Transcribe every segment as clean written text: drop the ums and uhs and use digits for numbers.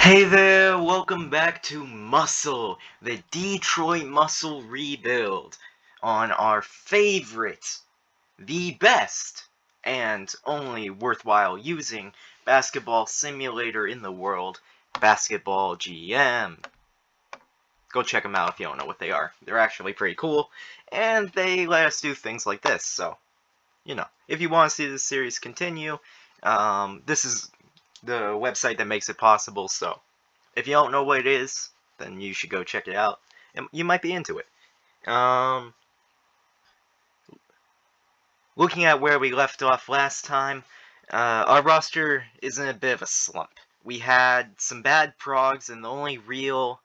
Hey there, welcome back to Muscle, the Detroit Muscle rebuild, on our favorite, the best, and only worthwhile using basketball simulator in the world, Basketball GM. Go check them out if you don't know what they are. They're actually pretty cool, and they let us do things like this, so, if you want to see this series continue, this is the website that makes it possible, so if you don't know what it is, then you should go check it out. And you might be into it. Looking at where we left off last time, our roster is in a bit of a slump. We had some bad progs, and the only real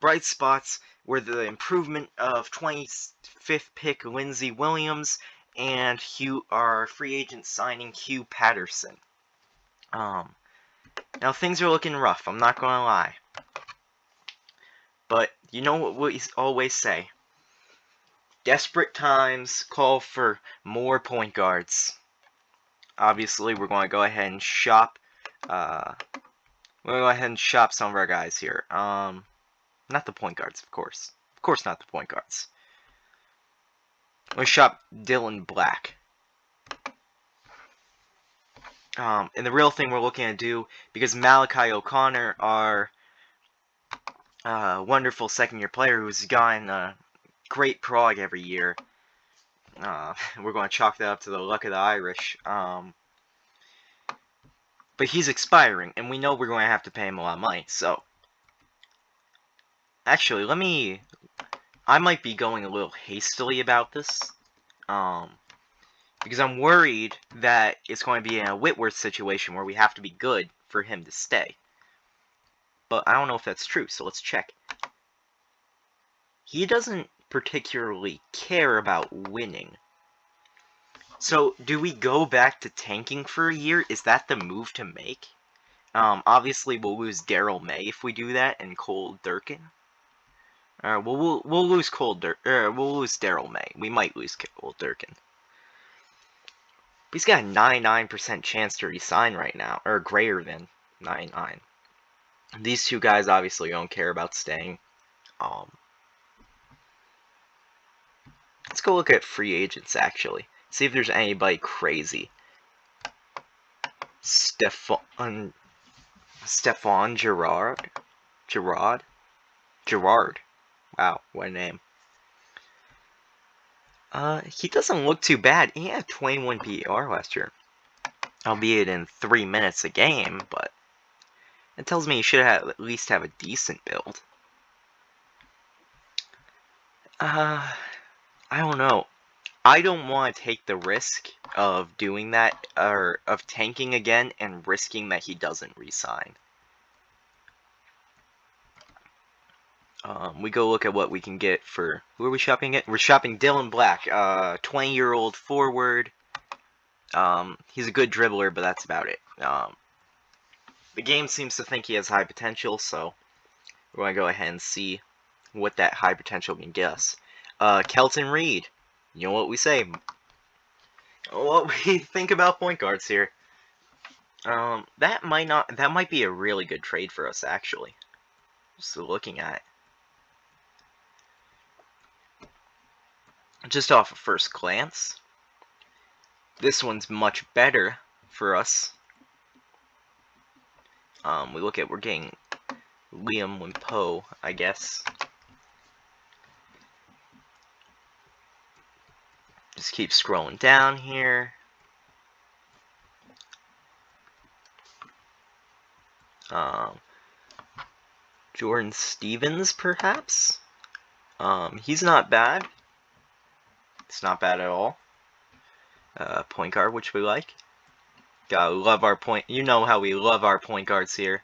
bright spots were the improvement of 25th pick Lindsey Williams and our free agent signing Hugh Patterson. Now things are looking rough, I'm not gonna lie. But you know what we always say. Desperate times call for more point guards. Obviously, we're going to go ahead and shop. We're going to go ahead and shop some of our guys here. Not the point guards, of course. Of course not the point guards. We're going to shop Dylan Black. And the real thing we're looking to do, because Malachi O'Connor, our wonderful second-year player who's gotten a great prog every year, we're going to chalk that up to the luck of the Irish. But he's expiring, and we know we're going to have to pay him a lot of money, so... Actually, I might be going a little hastily about this, because I'm worried that it's going to be in a Whitworth situation where we have to be good for him to stay. But I don't know if that's true, so let's check. He doesn't particularly care about winning. So, do we go back to tanking for a year? Is that the move to make? Obviously, we'll lose Daryl May if we do that, and Cole Durkin. We'll lose we'll lose Daryl May. We might lose Cole Durkin. But he's got a 99% chance to resign right now, or greater than 99. These two guys obviously don't care about staying. Let's go look at free agents, actually. See if there's anybody crazy. Stephon Gerrard? Wow, what a name. He doesn't look too bad. He had 21 PER last year. Albeit in 3 minutes a game, but it tells me he should at least have a decent build. I don't know. I don't want to take the risk of doing that, or of tanking again and risking that he doesn't resign. We go look at what we can get for... Who are we shopping at? We're shopping Dylan Black, 20-year-old forward. He's a good dribbler, but that's about it. The game seems to think he has high potential, so we're going to go ahead and see what that high potential can get us. Kelton Reed. You know what we say. What we think about point guards here. That might be a really good trade for us, actually. Just looking at it. Just off of first glance, this one's much better for us. We're getting Liam Wimpo, I guess. Just keep scrolling down here. Jordan Stevens, perhaps? He's not bad. It's not bad at all. Point guard, which we like. Gotta love our point. You know how we love our point guards here.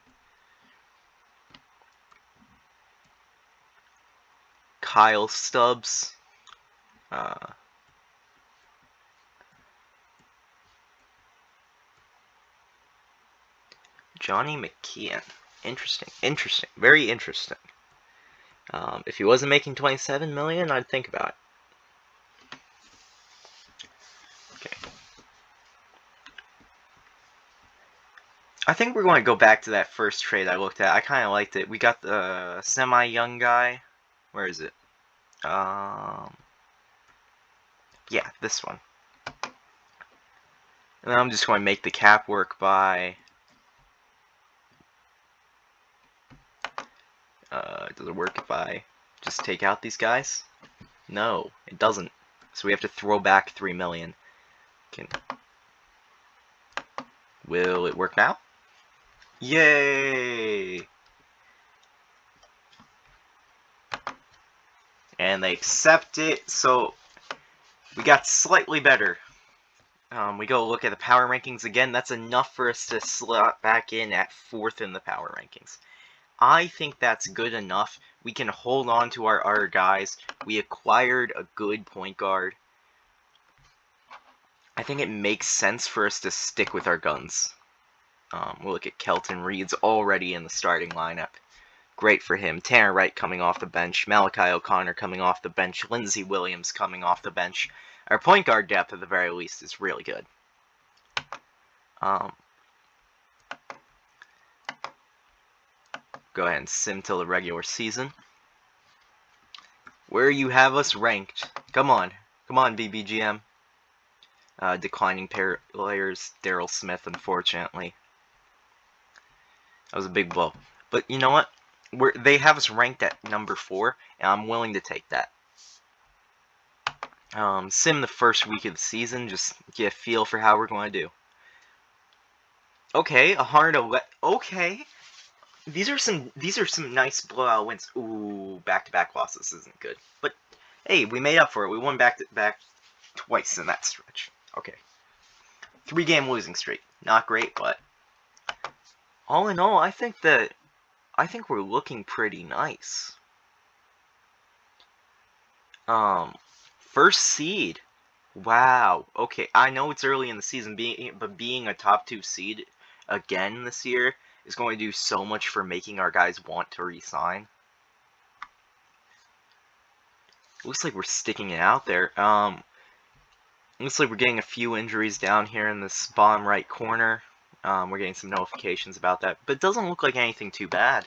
Kyle Stubbs. Johnny McKeon. Interesting. Very interesting. If he wasn't making $27 million, I'd think about it. Okay. I think we're going to go back to that first trade I looked at. I kind of liked it. We got the semi-young guy. Where is it? Yeah, this one. And then I'm just going to make the cap work by... does it work if I just take out these guys? No, it doesn't. So we have to throw back 3 million. Will it work now? Yay! And they accept it, so we got slightly better. We go look at the power rankings again. That's enough for us to slot back in at 4th in the power rankings. I think that's good enough. We can hold on to our guys. We acquired a good point guard. I think it makes sense for us to stick with our guns. We'll look at Kelton Reed's already in the starting lineup. Great for him. Tanner Wright coming off the bench. Malachi O'Connor coming off the bench. Lindsey Williams coming off the bench. Our point guard depth, at the very least, is really good. Go ahead and sim till the regular season. Where you have us ranked. Come on. Come on, BBGM. Declining players. Daryl Smith, unfortunately. That was a big blow. But you know what? They have us ranked at number 4, and I'm willing to take that. Sim the first week of the season, just get a feel for how we're going to do. Okay, 111. Okay, these are some nice blowout wins. Ooh, back-to-back losses isn't good, but hey, we made up for it. We won back-to-back twice in that stretch. Okay, 3-game losing streak, not great, but all in all, I think we're looking pretty nice. First seed. Wow. Okay, I know it's early in the season, but being a top 2 seed again this year is going to do so much for making our guys want to resign. Looks like we're sticking it out there. Looks like we're getting a few injuries down here in this bottom right corner. We're getting some notifications about that, but it doesn't look like anything too bad.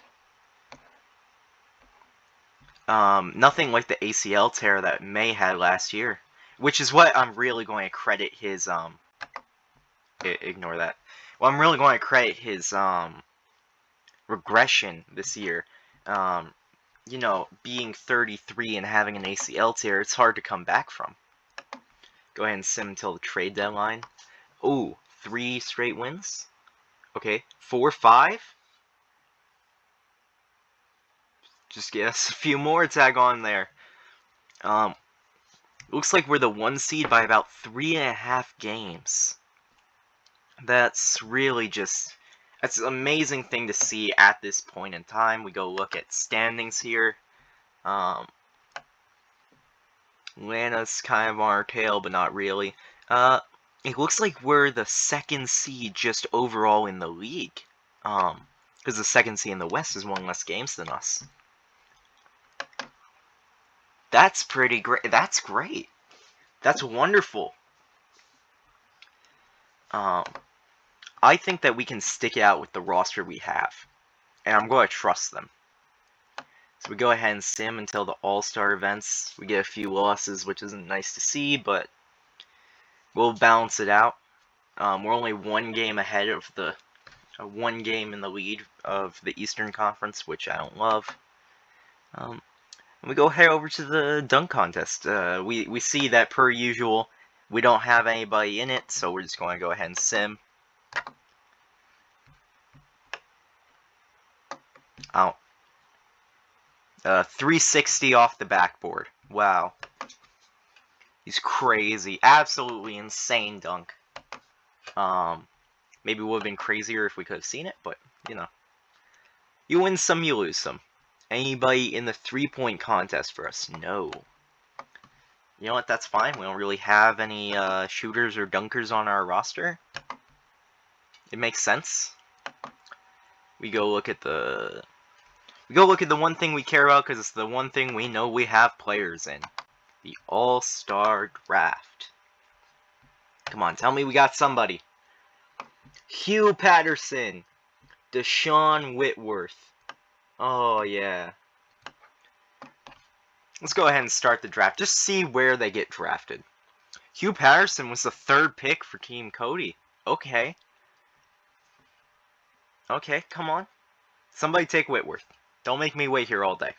Nothing like the ACL tear that May had last year, which is what I'm really going to credit his, ignore that. Well, I'm really going to credit his, regression this year. You know, being 33 and having an ACL tear, it's hard to come back from. Go ahead and sim until the trade deadline. Ooh, 3 straight wins? Okay, 4-5? Just get us a few more tag on there. Looks like we're the 1 seed by about 3.5 games. That's really just... That's an amazing thing to see at this point in time. We go look at standings here. Atlanta's kind of on our tail, but not really. It looks like we're the 2nd seed just overall in the league. Because the 2nd seed in the West has 1 less games than us. That's pretty great. That's great. That's wonderful. I think that we can stick it out with the roster we have. And I'm going to trust them. So we go ahead and sim until the All-Star events. We get a few losses, which isn't nice to see, but we'll balance it out. We're only 1 game ahead of the 1 game in the lead of the Eastern Conference, which I don't love. And we go head over to the dunk contest. We see that, per usual, we don't have anybody in it, so we're just going to go ahead and sim. Out. 360 off the backboard. Wow. He's crazy. Absolutely insane dunk. Maybe it would have been crazier if we could have seen it, but, you know. You win some, you lose some. Anybody in the 3-point contest for us? No. You know what, that's fine. We don't really have any shooters or dunkers on our roster. It makes sense. We go look at the... one thing we care about, because it's the one thing we know we have players in. The All-Star Draft. Come on, tell me we got somebody. Hugh Patterson. Deshaun Whitworth. Oh, yeah. Let's go ahead and start the draft. Just see where they get drafted. Hugh Patterson was the 3rd pick for Team Cody. Okay. Okay, come on. Somebody take Whitworth. Don't make me wait here all day.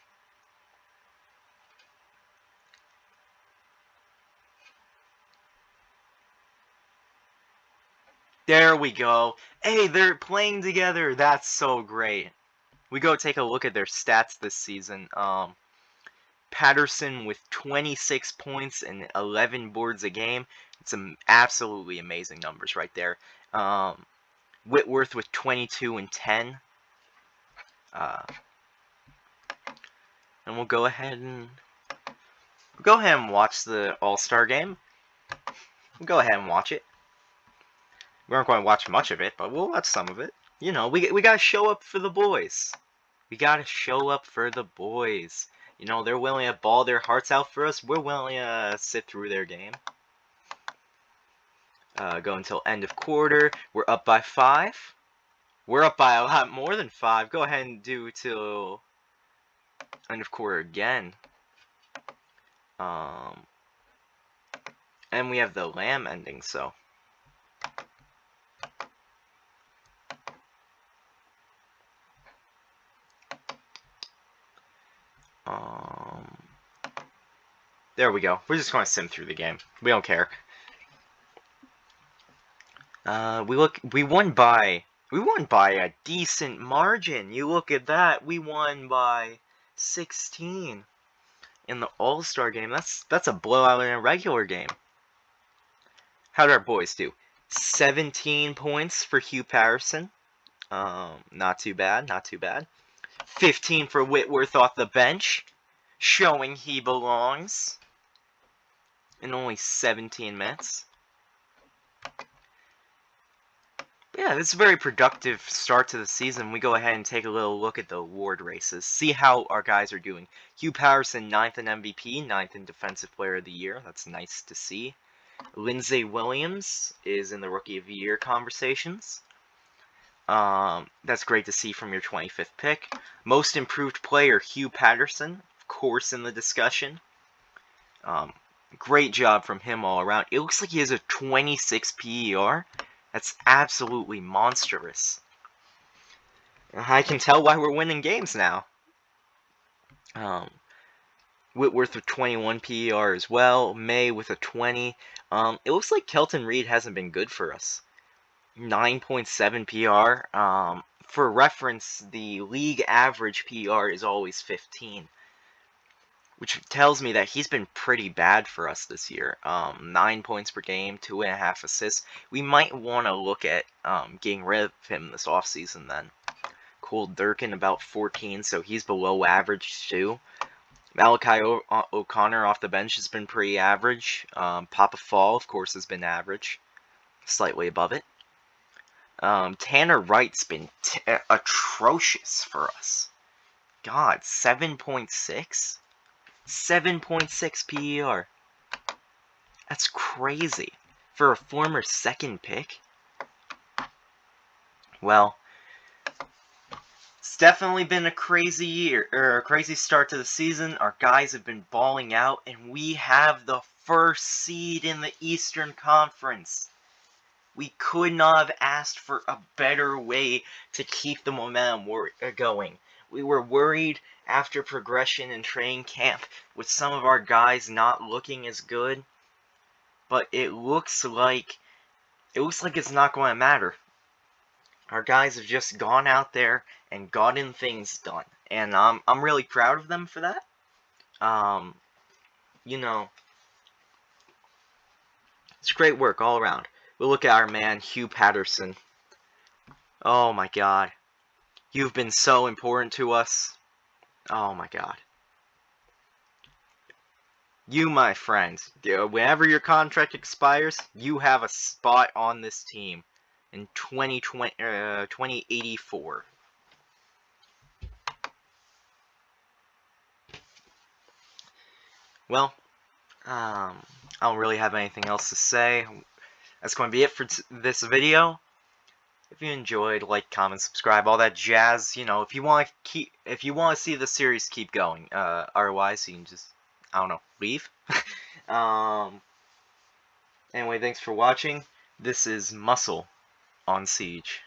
There we go. Hey, they're playing together. That's so great. We go take a look at their stats this season. Patterson with 26 points and 11 boards a game. It's some absolutely amazing numbers right there. Whitworth with 22 and 10. And we'll go ahead and watch the All-Star game. We'll go ahead and watch it. We aren't going to watch much of it, but we'll watch some of it. You know, we gotta show up for the boys. We gotta show up for the boys. You know, they're willing to ball their hearts out for us. We're willing to sit through their game. Go until end of quarter. We're up by 5. We're up by a lot more than 5. Go ahead and do till end of quarter again. And we have the Lamb ending, so. There we go. We're just going to sim through the game. We don't care. We won by a decent margin. You look at that. We won by 16 in the All-Star game. That's a blowout in a regular game. How did our boys do? 17 points for Hugh Patterson. Not too bad, not too bad. 15 for Whitworth off the bench, showing he belongs in only 17 minutes. Yeah, this is a very productive start to the season. We go ahead and take a little look at the award races, see how our guys are doing. Hugh Patterson, 9th in MVP, 9th in Defensive Player of the Year. That's nice to see. Lindsay Williams is in the Rookie of the Year conversations. That's great to see from your 25th pick. Most Improved Player, Hugh Patterson, of course, in the discussion. Great job from him all around. It looks like he has a 26 PER. That's absolutely monstrous. I can tell why we're winning games now. Whitworth with 21 PER as well. May with a 20. It looks like Kelton Reed hasn't been good for us. 9.7 PR. For reference, the league average PR is always 15. Which tells me that he's been pretty bad for us this year. 9 points per game, 2.5 assists. We might want to look at getting rid of him this offseason then. Cole Durkin about 14, so he's below average too. Malachi O'Connor off the bench has been pretty average. Papa Fall, of course, has been average. Slightly above it. Tanner Wright's been atrocious for us. God, 7.6? 7.6 PER. That's crazy. For a former 2nd pick? Well, it's definitely been a crazy year, or a crazy start to the season. Our guys have been balling out, and we have the 1st seed in the Eastern Conference. We could not have asked for a better way to keep the momentum going. We were worried after progression in training camp with some of our guys not looking as good, but it looks like it's not going to matter. Our guys have just gone out there and gotten things done, and I'm really proud of them for that. You know, it's great work all around. We'll look at our man Hugh Patterson. Oh my God. You've been so important to us. Oh my God. You, my friend, whenever your contract expires, you have a spot on this team in 2084. Well, I don't really have anything else to say. That's going to be it for this video. If you enjoyed, like, comment, subscribe, all that jazz. You know, if you want to see the series keep going, otherwise you can just, I don't know, leave. um. Anyway, thanks for watching. This is Muscle on Siege.